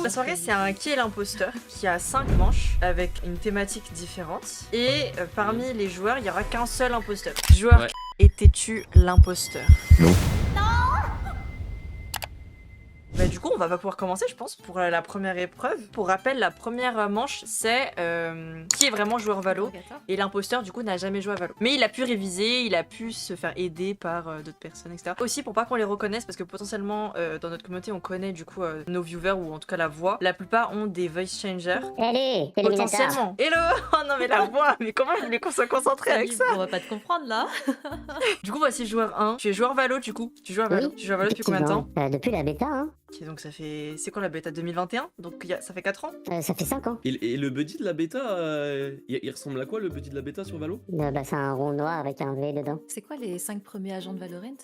La soirée, c'est un Qui est l'imposteur qui a 5 manches avec une thématique différente. Et parmi les joueurs, il n'y aura qu'un seul imposteur. Joueur, étais-tu l'imposteur? Non. Bah, du coup, on va pas pouvoir commencer, je pense, pour la première épreuve. Pour rappel, la première manche, c'est qui est vraiment joueur Valo. Et l'imposteur, du coup, n'a jamais joué à Valo. Mais il a pu réviser, il a pu se faire aider par d'autres personnes, etc. Aussi, pour pas qu'on les reconnaisse, parce que potentiellement, dans notre communauté, on connaît du coup nos viewers, ou en tout cas la voix. La plupart ont des voice changers. Allez, Potentiellement. Hello. Oh non, mais la voix, mais comment vous voulez qu'on soit concentré avec ça? On va pas te comprendre là. Du coup, voici joueur 1. Tu es joueur Valo, du coup. Tu joues à Valo. Oui, Tu joues à Valo depuis combien de temps? Depuis la bêta, hein. Ok, donc ça fait... C'est quoi la bêta 2021? Donc ça fait 4 ans? Ça fait 5 ans. Et le buddy de la bêta, il ressemble à quoi le buddy de la bêta sur Valo? Bah, c'est un rond noir avec un V dedans. C'est quoi les 5 premiers agents de Valorant?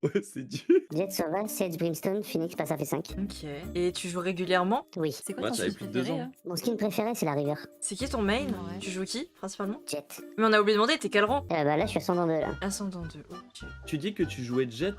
Ouais, c'est dur. Jet Sauvage, Sage, Brimstone, Phoenix, bah ça fait 5. Ok. Et tu joues régulièrement? Oui. C'est quoi Ouais, ton ça fait skin plus de 2 préféré ans. là Mon skin préféré, c'est la River. C'est qui ton main? Ouais. Tu joues qui, principalement? Jet. Mais on a oublié de demander, t'es quel rang? Bah là, je suis ascendant 2 là. Ascendant 2, ok. Tu dis que tu jouais Jet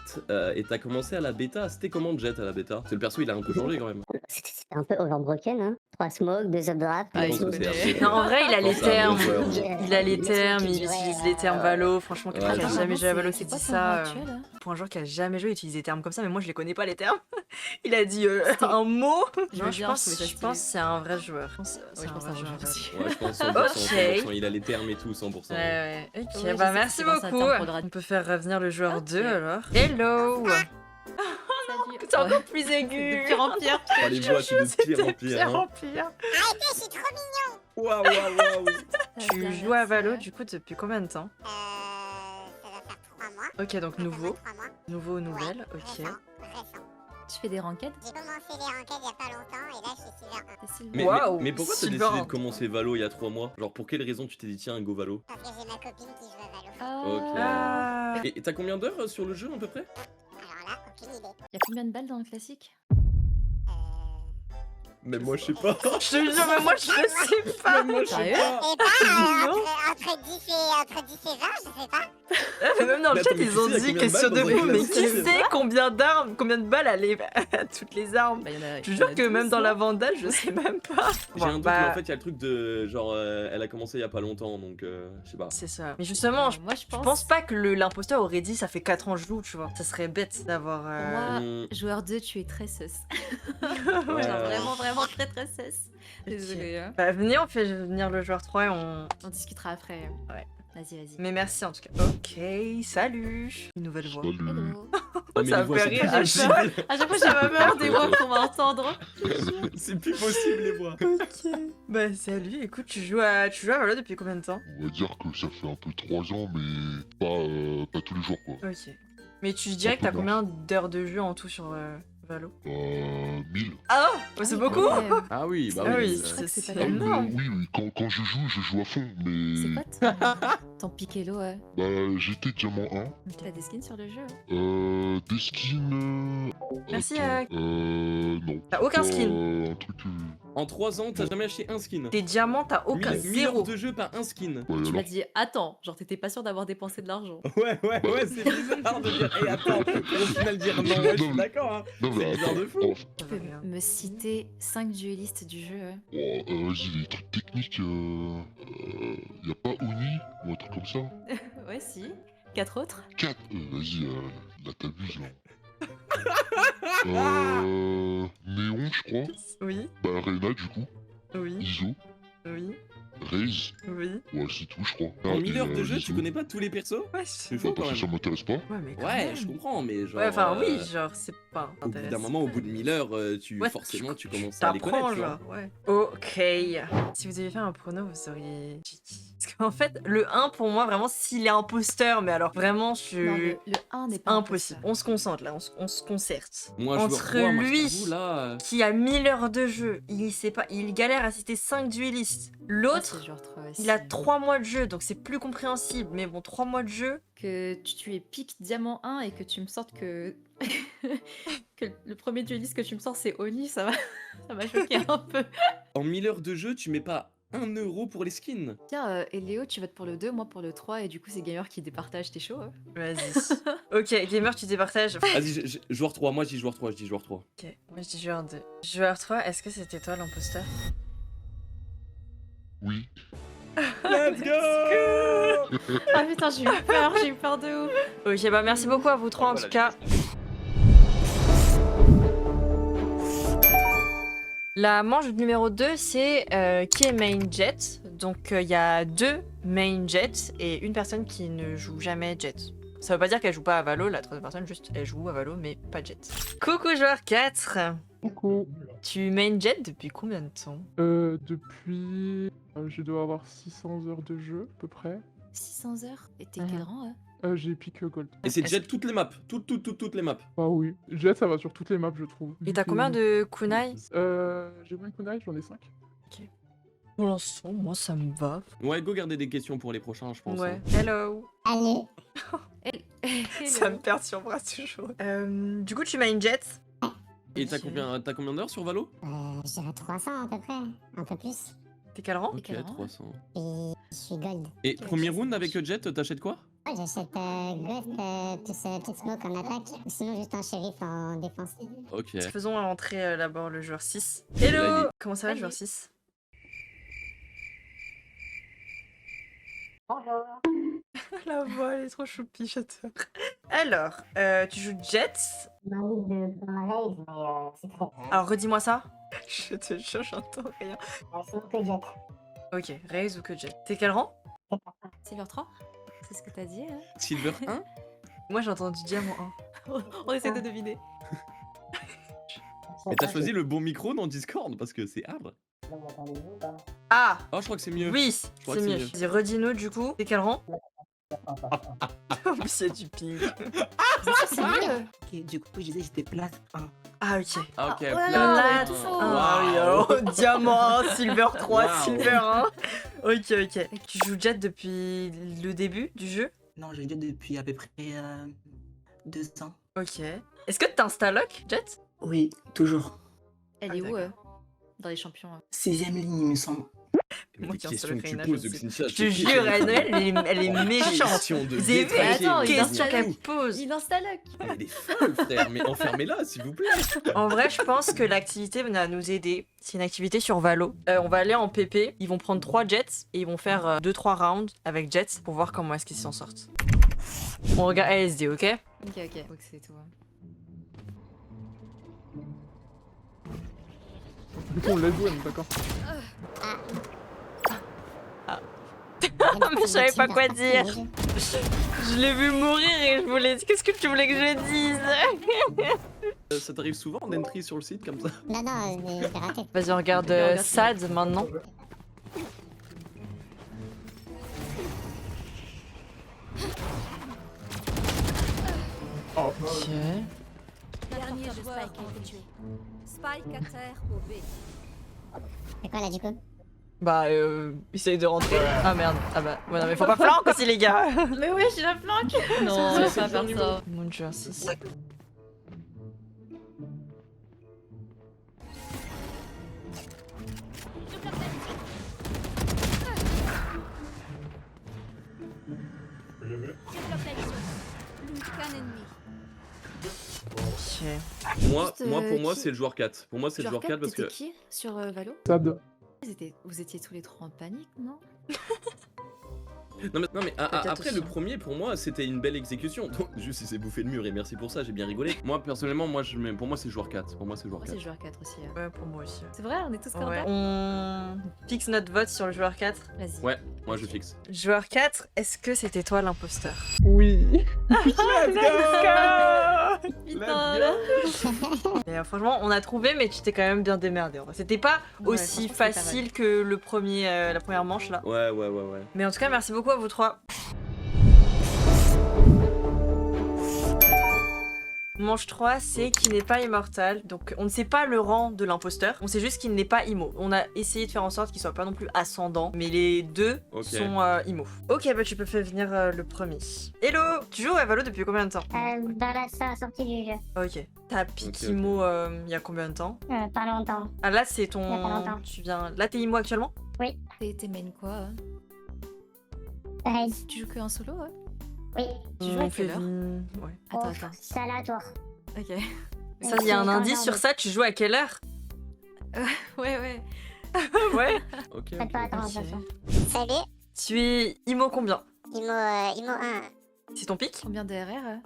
et t'as commencé à la bêta. C'était comment Jet à la bêta? Parce que le perso il a un peu changé quand même. C'était un peu overbroken, hein. 3 smokes, 2 updraps. Ah, Je il pense que c'est connaît. assez- Non, en vrai, il a Je les pense que c'est un termes. bon joueur. Il a les termes, il utilise les termes Valo. Franchement, quelqu'un Ouais, qui a j'avoue. jamais joué à Valo qui C'est dit quoi ton ça. rang actuel, hein? Pour un joueur qui a jamais joué, il utilise des termes comme ça, mais moi je les connais pas les termes. Il a dit C'était- un mot. Je Non, veux je bien, pense, je trouvais ça je pense que stylé. c'est un vrai joueur. Je pense Oui, c'est je pense un que vrai c'est un joueur. joueur aussi. Ouais, je pense 100%, Ok. il a les termes et tout, 100%. Ouais, ouais. Ok, Ouais, je bah sais merci que c'est dans un beaucoup. terme faudra- On peut faire revenir le joueur Ok. 2 alors. Hello. Salut. C'est encore Ouais. plus aigu. De pire en pire. Oh, les voix, c'est de pire en pire. Pire en Hein. pire. Waouh, waouh, waouh. Tu joues à Valo du coup depuis combien de temps? Ça va faire 3 mois. Ok, donc nouveau. 3 mois. Nouveau, nouvelle, ok. Récent. Tu fais des ranked? J'ai commencé les enquêtes il y a pas longtemps et là je suis silver 1. T'es Sylvain. Mais, Waouh, mais pourquoi t'as Silver. décidé de commencer Valo il y a 3 mois? Genre pour quelle raison tu t'es dit tiens go Valo? Parce que j'ai ma copine qui joue à Valo. Ok. Ah. Et t'as combien d'heures sur le jeu à peu près? Alors là, aucune idée. Y'a combien de balles dans le classique? Mais moi je sais pas. Je te jure, mais moi je sais pas. Moi je sais Sérieux? pas. Et pas Non. entre 10 et 20, je sais pas. Mais même dans le Mais chat, attends, mais ils tu ont sais, il y a dit combien de question balles de dans un fou, mais qui classique? sait combien d'armes, combien de balles allaient à toutes les armes? Bah, y en a, Je te y en jure a que même 12, dans non? la Vandale, je sais même pas. J'ai un doute, bah, mais en fait il y a le truc de genre elle a commencé il y a pas longtemps donc je sais pas. c'est ça. Mais justement, Moi je je pense pas que l'imposteur aurait dit ça fait 4 ans que je joue, tu vois. Ça serait bête d'avoir. Moi, Hmm, joueur 2, tu es très sus. ouais, Genre vraiment, vraiment très très sus. Désolée. Hein. Bah, venez, on fait venir le joueur 3 et on. On discutera après. Ouais. Vas-y, vas-y. Mais merci en tout cas. Ok, salut. Une nouvelle voix. Salut. Hello. Oh, mais Ça les me voix, fait c'est rire plus à chaque possible. À chaque fois, j'ai peur des voix qu'on va entendre. C'est plus possible les voix. Ok. Bah, salut. Écoute, tu joues à Valo depuis combien de temps? On va dire que ça fait un peu 3 ans, mais pas tous les jours quoi. Ok. Mais tu dirais que t'as combien d'heures de jeu en tout sur Valo? 1000. Ah, oh, c'est beaucoup. Ah oui, bah Ah oui. oui, Je crois que c'est c'est pas Ah, mal. mais énorme. oui, quand je joue à fond, mais C'est quoi ton Piquelo, ouais. bah j'étais diamant 1. T'as des skins sur le jeu? Des skins. Merci, attends, non. T'as aucun Pas skin. Un truc. En 3 ans, t'as jamais acheté un skin. Tes diamants, t'as aucun. 1000 heures Zéro. de jeu, pas un skin. Ouais, Tu alors. m'as dit, attends, genre t'étais pas sûr d'avoir dépensé de l'argent. Ouais, c'est bizarre de dire, et attends, pour au final dire non, ouais, je suis d'accord, hein. Non, mais C'est bizarre attends. de fou. Oh, Tu peux me citer 5 duellistes du jeu? vas-y, les trucs techniques. Y a pas Uni ou un truc comme ça? Ouais, si. 4 autres? 4. Vas-y, là t'abuses là. Néon, je crois. Oui, Bah, Reyna, du coup. oui, Iso. oui, Raze. oui. Ouais, c'est tout, je crois. En Ah, 1000 et, heures de jeu, Iso. tu connais pas tous les persos? Ouais, C'est Bah, fou quand parce que ça même. m'intéresse pas. ouais, mais quand Ouais, même. je comprends, mais genre. Ouais, enfin, oui, genre, c'est pas Au bout d'un intéressant. moment, au bout de 1000 heures, Ouais, forcément, tu commences à les T'apprends, connaître, tu vois. genre, ouais. Ok. Si vous aviez fait un prono, vous seriez Jiki. Parce qu'en fait, le 1, pour moi, vraiment, s'il est imposteur, mais alors vraiment, je Non, suis. le 1 n'est pas Impossible. On se concentre là, on se concerte. Moi, je Entre vois moi, je lui, t'avoue, là. qui a 1000 heures de jeu, il sait pas, il galère à citer 5 duellistes. L'autre, il a 3 mois de jeu, donc c'est plus compréhensible. Mais bon, 3 mois de jeu. Que tu es pique diamant 1 et que tu me sortes que. que le premier dueliste que tu me sors c'est Oni, ça m'a choqué un peu. En 1000 heures de jeu, tu mets pas 1 € pour les skins. Tiens, et Léo, tu votes pour le 2, moi pour le 3, et du coup, c'est Gamer qui départage, t'es chaud, hein? Vas-y. Ok, gamer, tu départages. Vas-y, joueur 3, moi je dis joueur 3, je dis joueur 3. Ok, moi je dis joueur 2. Joueur 3, est-ce que c'était toi l'imposteur? Oui. Let's go. Ah putain, j'ai eu peur de ouf. Ok, bah merci beaucoup à vous trois en tout cas. La manche numéro 2, c'est qui est main jet. Donc il y a 2 main jets et une personne qui ne joue jamais jet. Ça veut pas dire qu'elle joue pas à Valo, la troisième personne juste elle joue à Valo mais pas jet. Coucou joueur 4. Coucou. Tu main jet depuis combien de temps? Depuis... je dois avoir 600 heures de jeu, à peu près. 600 heures? Et t'es Mhm. quel rang, hein? J'ai pick gold. Et c'est Est-ce jet toutes les maps, toutes les maps. Ah oui. Jet, ça va sur toutes les maps, je trouve. Et t'as combien de kunai? J'ai moins de kunai, j'en ai 5. Pour l'instant, moi ça me va. Ouais, go garder des questions pour les prochains, je pense. Ouais. hein. Hello. Allez. Ça me perturbera toujours. Du coup, tu main jet. Et t'as combien d'heures sur Valo? Je dirais 300 à peu près, un peu plus. T'es quel rang? Ok, quel rang? 300. Et je suis gold. Et Ok, premier ok, ça round marche. avec jet, t'achètes quoi? Ouais, j'achète Ghost plus petite smoke en attaque, ou sinon juste un shérif en défense. Ok. Faisons entrer d'abord le joueur 6. Là, il Hello. est- Comment ça va, Salut. joueur 6? Bonjour. La voix, elle est trop choupie, j'adore. Alors, tu joues Jet. Ma liste de raise, mais c'est très. Alors, redis-moi ça. Je te jure, j'entends rien. Sinon que jet. Ok, Raze ou que Jet. T'es quel rang? Silver 3? C'est ce que t'as dit, hein? Silver 1? Moi, j'ai entendu Diamant 1. On essaie de deviner. Mais t'as choisi le bon micro dans Discord parce que c'est hard. Ah Oh, je crois que c'est mieux. oui, crois c'est que c'est mieux. mieux. Vas-y, redis-nous du coup. T'es quel rang? En plus, il y a du ping. C'est mieux! Ok, du coup, je disais j'étais plate 1. Ah, ok. Ah, ok, oh là plat. là, Plat. tout faux. Ah, oui, oh, Diamant 1, Silver 3, Wow. Silver 1. Ok, ok. Tu joues Jet depuis le début du jeu? Non, j'ai dit depuis à peu près 2 ans. Ok. Est-ce que t'installes lock, Jet? Oui, toujours. Elle Ah, est où, d'accord. dans les champions? 6ème ligne, il me semble. Mais Moi les qui questions que tu installe poses, Reina, je Xincha, Je te jure, elle est méchante. Question de Vous avez vu détraquer, Attends, mais il les installe questions de qu'elle fou. pose? Il installe. Elle est folle, frère, mais enfermez-la, s'il vous plaît. En vrai, je pense que l'activité va nous aider. C'est une activité sur Valo. On va aller en PP. Ils vont prendre 3 jets et ils vont faire 2-3 rounds avec jets pour voir comment est-ce qu'ils s'en sortent. On regarde LSD, ok? Ok, ok. Donc c'est tout. Hein. Du coup, on l'a joué, d'accord. Mais je savais pas quoi dire. Je l'ai vu mourir et je voulais... Qu'est-ce que tu voulais que je dise? Ça t'arrive souvent d'entry sur le site comme ça? Non, non, j'ai raté. Vas-y, on regarde regarde Sad maintenant. Oh, Ok. Dernier joueur a été tué. Spike à terre au B. C'est quoi là du coup? Bah, essaye de rentrer. Ah merde. Ah bah, ouais, non mais faut pas flanquer aussi les gars. Mais ouais, j'ai la flanque! Non, on va pas faire ça. Mon dieu, 6. Qu'un ennemi. Ok. Moi, Juste, pour moi, qui- c'est le joueur 4. Pour moi, c'est le joueur 4 parce que... T'étais qui sur Valo? Sad. Vous étiez tous les trois en panique, non? Non mais Peut-être après aussi. le premier pour moi c'était une belle exécution. Donc juste il s'est bouffé le mur et merci pour ça, j'ai bien rigolé. Moi personnellement pour moi c'est joueur 4. Pour moi c'est joueur Moi, c'est 4. joueur 4 aussi. Ouais, pour moi aussi. C'est vrai, on est tous Ouais. contents? On fixe notre vote sur le joueur 4. Vas-y. Ouais, moi je fixe. Joueur 4, est-ce que c'était toi l'imposteur? Oui. Let's go! Putain, là. Et, franchement, on a trouvé, mais tu t'es quand même bien démerdé. En vrai. C'était pas Ouais, aussi franchement, c'était pas facile que le premier, la première manche là. Ouais. Mais en tout cas, merci beaucoup à vous trois. Manche 3, c'est qu'il n'est pas immortal. Donc on ne sait pas le rang de l'imposteur. On sait juste qu'il n'est pas immo. On a essayé de faire en sorte qu'il soit pas non plus ascendant. Mais les deux sont immo. Ok, bah tu peux faire venir le premier. Hello! Tu joues à Valo depuis combien de temps? Dans la sortie du jeu. Ok. T'as pique immo il y a combien de temps? Pas longtemps. Ah là c'est Il y a pas ton... longtemps. Tu viens... Là t'es immo actuellement? T'es main quoi hein? Raise. Tu joues que en solo, ouais? Oui. Tu joues à quelle heure? Ouais. Attends, Oh, attends. c'est aléatoire. Ok. Ça, il y a un indice sur ça, tu joues à quelle heure? Ouais. Ouais. Ok. Faites pas Ok. attention. Salut, Tu es immo combien? Imo 1. C'est ton pic? Combien de RR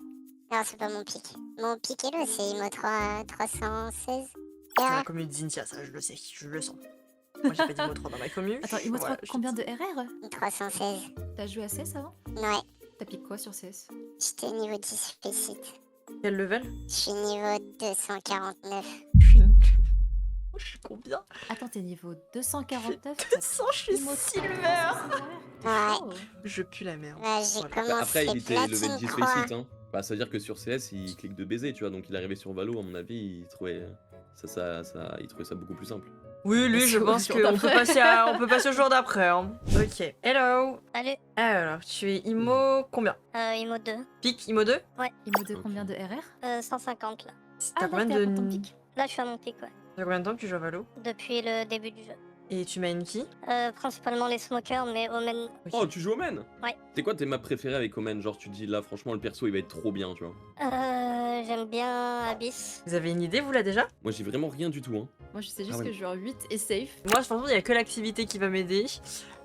Non, c'est pas mon pic. Mon pic Elo, c'est Imo 316. C'est la RR. commune d'Intia, ça je le sais, je le sens. Moi j'ai pas dit immo 3 dans ma commune. Attends, Imo 3, Voilà, je combien dis. de RR 316. T'as joué à CS avant? Ouais, T'as piqué quoi sur CS? j'étais niveau 10 fécite. Quel level? Je suis niveau 249. Je suis combien? Attends, t'es niveau 249? 200, je suis Imo silver. 316 Ouais. RR? Je pue la merde. Ouais, j'ai Voilà. commencé Après, il était level platine 10 3. réussite, hein. Bah, ça veut dire que sur CS, il clique de baiser, tu vois. Donc, il est arrivé sur Valo, à mon avis, il trouvait il trouvait ça beaucoup plus simple. Oui, lui, je Au pense jour qu'on peut d'après. on peut passer au jour d'après. Hein. Ok. Hello. Salut, Alors, tu es immo combien? Imo 2. Pic, immo 2? Imo de Ok. combien de RR? 150 là. T'as là, combien t'es à ton de... pic. Là, je suis à mon pic, ouais. T'as combien de temps que tu joues à Valo? Depuis le début du jeu. Et tu main qui? Principalement les smokers, mais Omen. Oh, tu joues Omen? Ouais. C'est quoi tes maps préférées avec Omen? Genre, tu te dis là, franchement, le perso il va être trop bien, tu vois. J'aime bien Abyss. Vous avez une idée, vous, là, déjà? Moi, j'ai vraiment rien du tout, hein. Moi, je sais juste Ah ouais. que genre 8 est safe. Moi, franchement, il n'y a que l'activité qui va m'aider.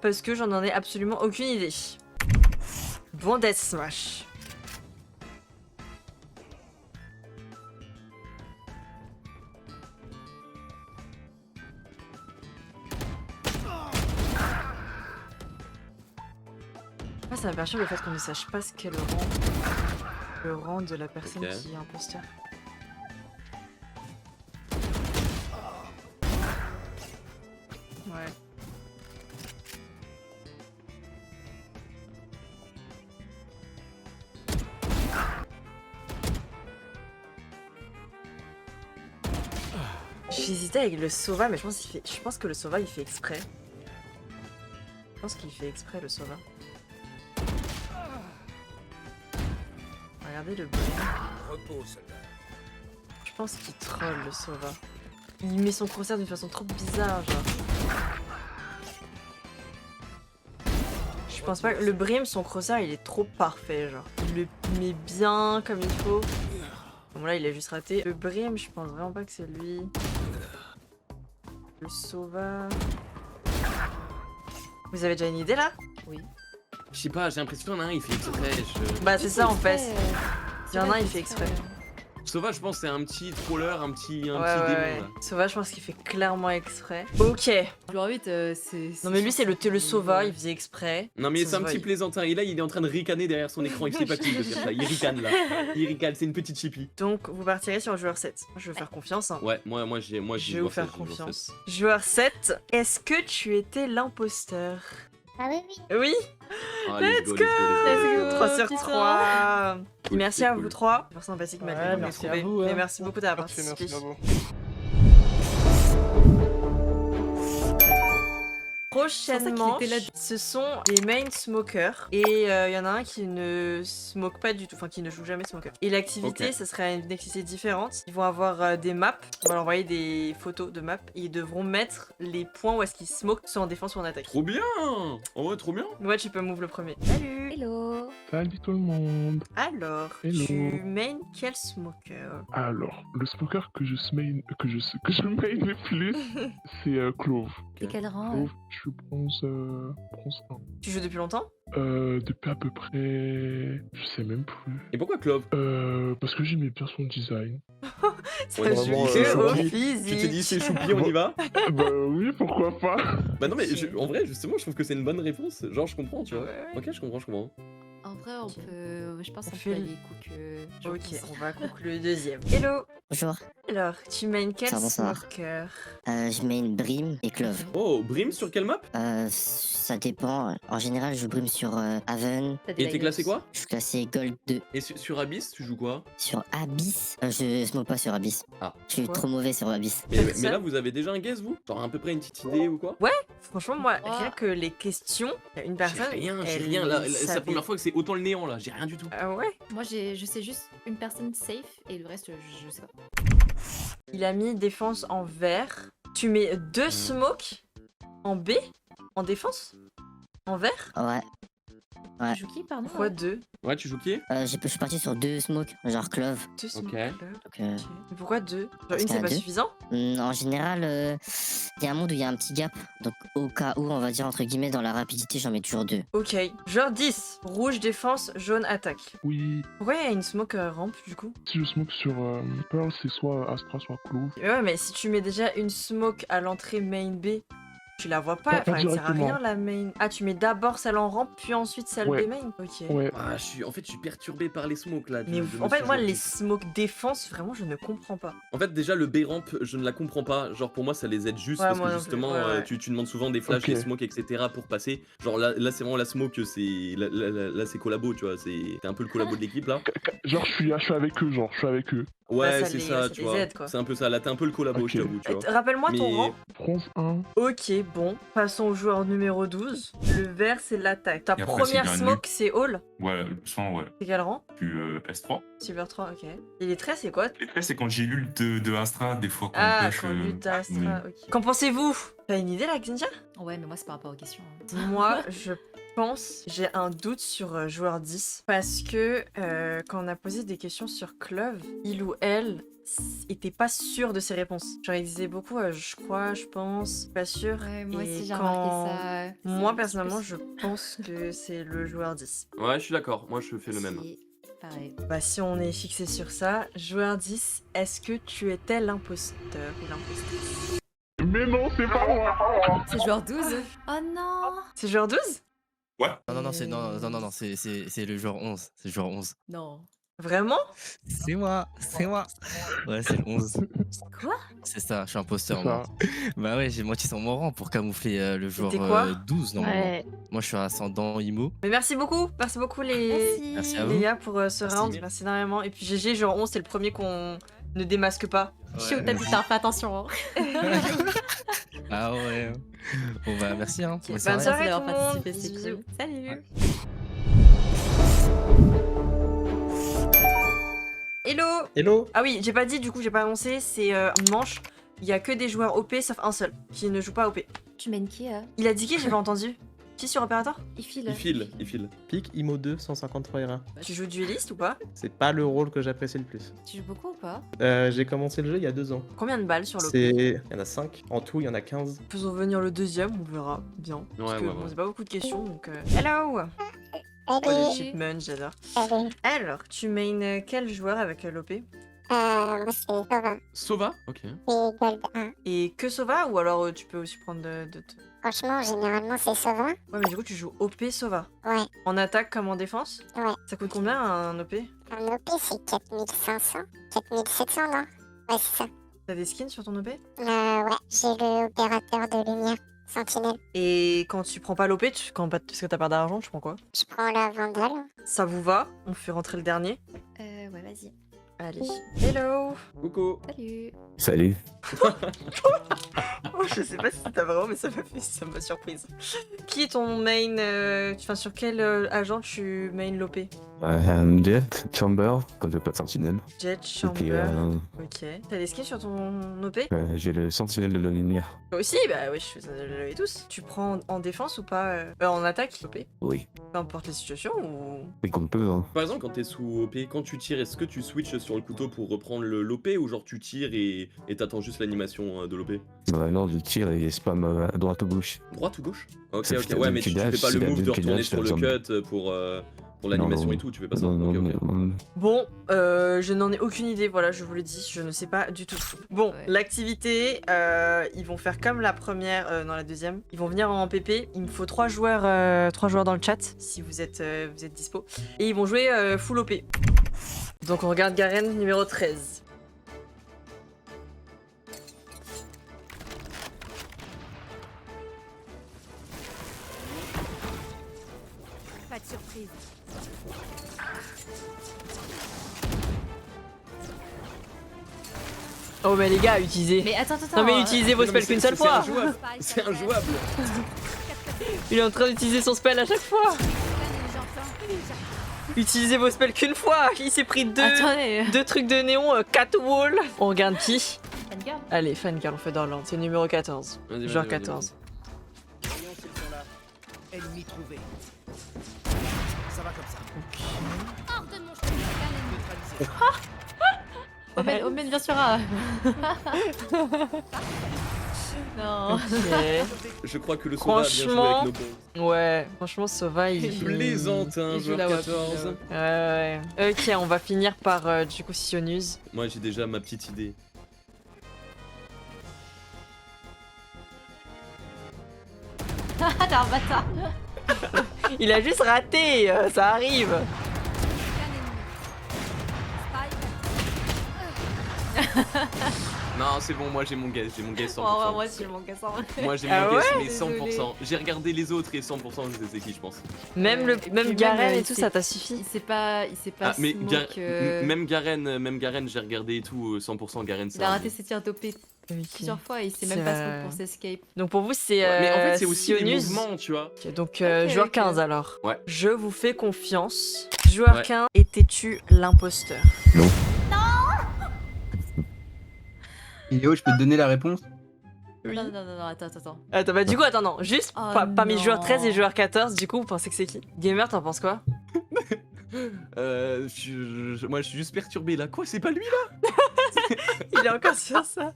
Parce que j'en ai absolument aucune idée. Bon Death Smash. Moi, ça me perturbe le fait qu'on ne sache pas ce qu'est le rang de la personne Ok. qui est imposteur. Ouais. J'hésitais avec le Sova, mais je pense que le Sova il fait exprès. Je pense qu'il fait exprès le Sova. Regardez le bruit. Je pense qu'il troll le Sova. Il met son crosshair d'une façon trop bizarre, genre. Je pense pas que le Brim, son crosshair, il est trop parfait, genre. Il le met bien comme il faut. Bon là, il a juste raté. Le Brim, je pense vraiment pas que c'est lui. Le Sova. Vous avez déjà une idée là? Je sais pas, j'ai l'impression qu'il y en a un, il fait exprès. Bah c'est ça en fait. Il y en a un, il fait exprès. Sauvage, je pense c'est un petit troller, un petit démon. Ouais. Là. Sova, je pense qu'il fait clairement exprès. Ok. Joueur 8, c'est. Non mais lui, c'est le Sova, il faisait exprès. Non mais Ça c'est se un voit, petit il- plaisantin. Et là, il est en train de ricaner derrière son écran. Il sait pas qui de faire ça. Il ricane là. Il ricane, c'est une petite chippie. Donc vous partirez sur joueur 7. Moi, je vais vous faire confiance. Hein. Ouais, moi j'ai Je vais joué vous ça, faire j'ai joué ça. confiance. Joueur 7, est-ce que tu étais l'imposteur? Ah oui, oui. Oui. Ah, Let's go, let's go. 3 sur putain. 3. Cool, Merci c'est à cool. vous 3. Merci sympathique, Ouais, Madeleine. merci trouvé. à vous, hein. Et merci beaucoup d'avoir Merci, participé. merci à vous. Prochainement, qu'il était là. ce sont des main smokers et il y en a un qui ne smoke pas du tout, enfin qui ne joue jamais smoker. Et l'activité, Ok. ça sera une activité différente. Ils vont avoir des maps, on va leur envoyer des photos de maps et ils devront mettre les points où est-ce qu'ils smoke, soit en défense ou en attaque. Trop bien. Oh ouais, trop bien. Ouais, tu peux move le premier. Salut. Hello. Salut tout le monde. Alors, Hello. tu main quel smoker? Alors, le smoker que je main le plus, c'est Clove. T'es quel rang Clove, je suis bronze 1. Tu joues depuis longtemps? Depuis à peu près... Je sais même plus. Et pourquoi Clove? Parce que j'aimais bien son design. Ça Ouais, joue vraiment, que au choupi. physique. Tu t'es dit c'est choupi, on y va? Bah oui, pourquoi pas. Bah non mais en vrai justement je trouve que c'est une bonne réponse. Genre je comprends tu vois. Ouais. Ok je comprends. En vrai, on peut. Je pense qu'on On peut fait le- aller cook. Ok, on va conclure le deuxième. Hello. Bonjour. Alors, tu main quel Ça va, ça va. smoker? Je mets une Brim et Clove. Oh, Brim sur quelle map? Ça dépend. En général, je Brim sur Haven. Et t'es classé quoi? Je suis classé Gold 2. Et sur Abyss, tu joues quoi? Sur Abyss, je smoke pas sur Abyss. Ah. Je suis Quoi trop mauvais sur Abyss. Mais là, vous avez déjà un guess, vous? Genre à peu près une petite idée ou quoi? Franchement, moi, Oh. rien que les questions, il y a une personne. J'ai elle rien. Là, c'est la savait. première fois que c'est autant le néant là. J'ai rien du tout. Ah ouais? Moi, je sais juste une personne safe et le reste, je sais pas. Il a mis défense en vert. Tu mets 2 smokes en B? En défense? En vert? Ouais. Ouais. Tu joues qui, pardon Pourquoi 2? Ouais, tu joues qui? Je suis parti sur 2 smokes, genre Clove. 2 smokes. Ok. là. Donc, Ok. Mais pourquoi 2? Genre Parce une, qu'il y c'est en a pas deux. suffisant? En général, il y a un monde où il y a un petit gap. Donc, au cas où, on va dire entre guillemets, dans la rapidité, j'en mets toujours 2. Ok. Genre 10. Rouge défense, jaune attaque. Oui, Pourquoi il y a une smoke rampe du coup? si je smoke sur Pearl, c'est soit Astra, soit Clove. Ouais, mais si tu mets déjà une smoke à l'entrée main B, tu la vois pas. Pas Enfin, elle sert à directement. rien la main. Ah, tu mets d'abord celle en rampe, puis ensuite celle Ouais. B main? Ok. Ouais. Ah, en fait, je suis perturbé par les smokes là. Mais de en fait, Monsieur moi, Jour les 10. smokes défense, vraiment, je ne comprends pas. En fait, déjà, le B-ramp, je ne la comprends pas. Genre, pour moi, ça les aide juste Ouais, parce moi que non plus, justement, ouais, ouais. tu demandes souvent des flashs, Ok. des smokes, etc. pour passer. Genre, là c'est vraiment la smoke, c'est. Là, c'est collabo, tu vois. C'est un peu le collabo de l'équipe là. Genre, je suis avec eux, genre, je suis avec eux. Ouais, ça c'est les- ça, ça tu les vois. aide, quoi. C'est un peu ça. Là, t'es un peu le collabo, Ok. je t'avoue, tu vois. Rappelle-moi ton Mais- rang. Bronze 1. Ok, bon. Passons au joueur numéro 12. Le vert, c'est l'attaque. Ta Et après, première c'est smoke, c'est Hall. Ouais, le sang, ouais. C'est quel rang? Puis S3. Silver 3, ok. Et les traits, c'est quoi? Les traits, c'est quand j'ai lu de Astra, des fois, quand Ah, on push. quand lutte à Astra, oui. ok. Qu'en pensez-vous? T'as une idée là, Xinja? Ouais, mais moi, c'est par rapport aux questions. hein. Moi, je pense, j'ai un doute sur joueur 10. Parce que quand on a posé des questions sur Clove, il ou elle était pas sûr de ses réponses. Genre, il disait beaucoup, je crois, je pense, pas sûr. Ouais, moi Et aussi, j'ai quand- remarqué ça. C'est Moi, un petit personnellement, plus. je pense que c'est le joueur 10. Ouais, je suis d'accord. Moi, je fais le même. Si, pareil. Bah, si on est fixé sur ça, joueur 10, est-ce que tu étais l'imposteur ou l'impostrice? Mais non, c'est pas moi. C'est joueur 12. Oh non. C'est joueur 12? Non, c'est le joueur 11. C'est le joueur 11. Non. Vraiment? C'est moi. Ouais, c'est le 11. Quoi? C'est ça, je suis imposteur, C'est moi. ça. Bah ouais, j'ai moitié sur mon rang pour camoufler le joueur quoi 12, normalement. Moi, je suis ascendant Imo. Mais merci beaucoup les, Merci à les vous. gars pour ce Merci. round, merci énormément. Et puis GG, genre 11, c'est le premier qu'on ne démasque pas. Je suis au tapis, putain, fais attention. Hein. Ah ouais. Bon bah merci hein. Bonne Bonne soirée. soirée Merci tout d'avoir le monde. participé, c'est Bisous. cool. Salut. Hello. Hello. Ah oui, j'ai pas dit, du coup j'ai pas annoncé, c'est une manche. Il y a que des joueurs OP sauf un seul qui ne joue pas OP. Tu mènes qui Il a dit qui? J'ai pas entendu. Qui sur opérateur? Il file. Il file. Pic Imo 2, 153 R1. Tu joues dueliste ou pas? C'est pas le rôle que j'apprécie le plus. Tu joues beaucoup ou pas? J'ai commencé le jeu il y a 2 ans. Combien de balles sur l'OP? Il y en a 5. En tout, il y en a 15. On peut revenir le deuxième, on verra bien. Parce que ouais, bon, ouais. c'est pas beaucoup de questions donc. Hello! Oh, les Salut. shipments, j'adore. Salut. Alors, tu main quel joueur avec l'OP? Moi, c'est Sova. Sova? Ok. Et Gold 1. Et que Sova ou alors tu peux aussi prendre de. Franchement, généralement, c'est Sova. Ouais, mais du coup, tu joues OP Sova. Ouais. En attaque comme en défense? Ouais. Ça coûte combien un OP? Un OP, c'est 4500. 4700, non? Ouais, c'est ça. T'as des skins sur ton OP? Ouais, j'ai le opérateur de lumière. Sentinelle. Et quand tu prends pas l'OP, parce que t'as pas d'argent, tu prends quoi? Je prends la Vandale. Ça vous va? On fait rentrer le dernier? Ouais, vas-y. Allez. Hello! Coucou. Salut. Salut. Oh, je sais pas si c'était vraiment, mais ça m'a surprise. Qui est ton main, enfin sur quel agent tu main l'OP? Jet, Chamber, quand je pas de sentinelle. Jet, Et puis, Chamber. Ok. T'as des skins sur ton OP? j'ai le sentinelle de la lumière. Toi aussi? Bah oui, je l'avais tous. Tu prends en défense ou pas? En attaque? OP? Oui. Peu importe les situations ou... Et qu'on peut, hein. Par exemple, quand t'es sous OP, quand tu tires, est-ce que tu switches sur le couteau pour reprendre l'OP ou genre tu tires et t'attends juste l'animation de l'OP? Bah non, je tire et spam à droite ou gauche. Droite ou gauche? Ok, Ça fait ouais, mais du tu fais dash, pas le c'est la move de bulle qui retourner dash, sur le ça me cut Pour l'animation non, et tout, tu fais pas ça. Non, Ok, non, ok. non. Bon, je n'en ai aucune idée, voilà, je vous le dis, je ne sais pas du tout. Bon, Ouais. l'activité, ils vont faire comme la première, dans la deuxième. Ils vont venir en PP. Il me faut 3 joueurs dans le chat, si vous êtes dispo. Et ils vont jouer full OP. Donc on regarde Garen numéro 13. Pas de surprise. Oh mais les gars, utilisez. Mais attends. Non mais utilisez vos Non, mais spells qu'une seule c'est fois. injouable. C'est injouable. Il est en train d'utiliser son spell à chaque fois. Utilisez vos spells qu'une fois. Il s'est pris Attendez. deux trucs de néon, Catwall. On regarde qui? Fangirl. Allez, Fangirl, on fait Dorland. C'est le numéro 14. Vas-y, Joueur vas-y, vas-y, 14. Ennemi trouvé. Ça va comme ça. Hors de mon chemin. Omen, bien sûr. Ah. Non. Ok. Je crois que le Sova a bien joué Franchement, avec nos bons. Ouais, franchement, Sova, il Plaisante, hein, il joue joueur la WAP, 14. Ouais. Ok, on va finir par du coup Sionuse. Moi j'ai déjà ma petite idée. Ah, t'es un bâtard. Il a juste raté, ça arrive. Non, c'est bon, moi j'ai mon guess 100%. Oh, moi, c'est mon cassant. Moi j'ai Ah mon guess, ouais mais Désolée. 100%. J'ai regardé les autres et 100% je sais c'est qui, je pense. Même Et puis Garen même, et il tout, s'est- ça t'a suffi. Il sait pas Ah, mais smoke, même Garen, j'ai regardé et tout, 100% Garen. il a raté ses tirs d'OP Ok. plusieurs fois et il sait C'est même pas vrai. smoke pour s'escape. Donc pour vous, c'est Ouais, mais en fait c'est aussi les Sionuse. mouvements, tu vois. Ok, donc Ok, joueur ok. 15 alors. Ouais. Je vous fais confiance. Joueur Ouais. 15, étais-tu l'imposteur? Léo, je peux te donner la réponse? Oui. Non, attends. Attends, bah du coup, attends, non. Juste Oh parmi non. joueur 13 et joueur 14, du coup, vous pensez que c'est qui? Gamer, t'en penses quoi? Moi je suis juste perturbé là. Quoi, c'est pas lui là? Il est encore sur ça.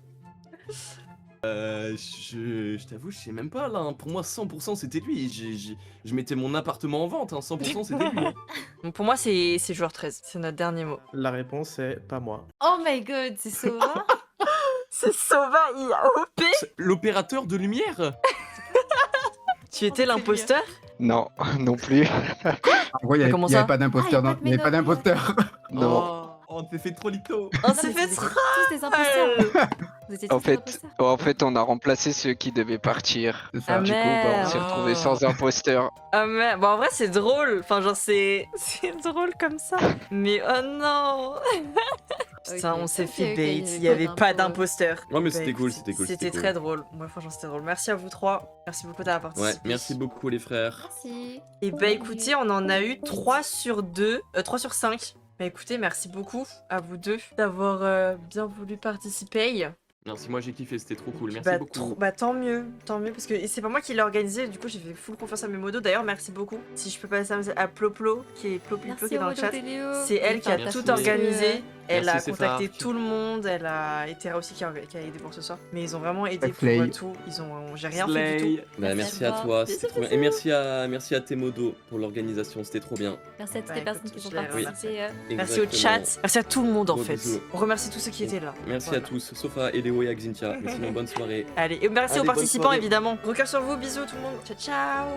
Je t'avoue, je sais même pas là. Hein. Pour moi, 100% c'était lui. Je mettais mon appartement en vente. Hein. 100% c'était lui. Hein. Donc pour moi, c'est joueur 13. C'est notre dernier mot. La réponse est pas moi. Oh my god, c'est Sova. C'est Sova, il a OP. L'opérateur de lumière. Tu étais l'imposteur? Non, non plus. En gros, il Comment n'y ça avait pas d'imposteur. Ah, il y a pas de d'imposteur. Non. Oh, on s'est fait trop lito. On s'est fait Tous des imposteurs. Vous étiez tous des imposteurs. En fait, on a remplacé ceux qui devaient partir. C'est Ah ça. Du coup, on s'est merde. retrouvé sans imposteur. Ah mais bon en vrai c'est drôle, enfin genre c'est drôle comme ça. Mais oh non. Putain Ok, on s'est ok, fait ok, bait, il y avait pas d'imposteur. Ouais, mais Bah, c'était cool, écoute, c'était cool. C'était très drôle. Moi franchement c'était drôle. Merci à vous trois. Merci beaucoup d'avoir participé. Ouais, merci beaucoup les frères. Merci. Et bah écoutez on en a eu 3 sur 5. Bah écoutez merci beaucoup à vous deux d'avoir bien voulu participer. Merci, moi j'ai kiffé, c'était trop cool. Merci Bah, beaucoup. bah tant mieux parce que et c'est pas moi qui l'ai organisé, du coup j'ai fait full confiance à mes modos. D'ailleurs merci beaucoup. Si je peux passer à Ploplo qui est Plopliplo qui est dans le chat. C'est elle qui a Merci. tout organisé. Elle Merci, a contacté Sephar. tout le monde. Elle a et Terra aussi qui a aidé pour ce soir. Mais ils ont vraiment aidé pour Slay. tout. J'ai rien fait du tout. Bah, Merci merci à à toi. toi, c'était trop bien. Et merci à Temodo pour l'organisation, c'était trop bien. Merci à toutes Bah, les personnes écoute, qui ont je les participé. Merci au Exactement. chat. Merci à tout le monde en Gros fait. bisous. On remercie tous ceux qui étaient là. Merci Voilà. à tous, Sofa, Eléo et Axintia. Mais sinon, bonne soirée. Allez, et merci Allez, aux bonne participants soirée. évidemment. Recœur sur vous, bisous tout le monde. Ciao ciao.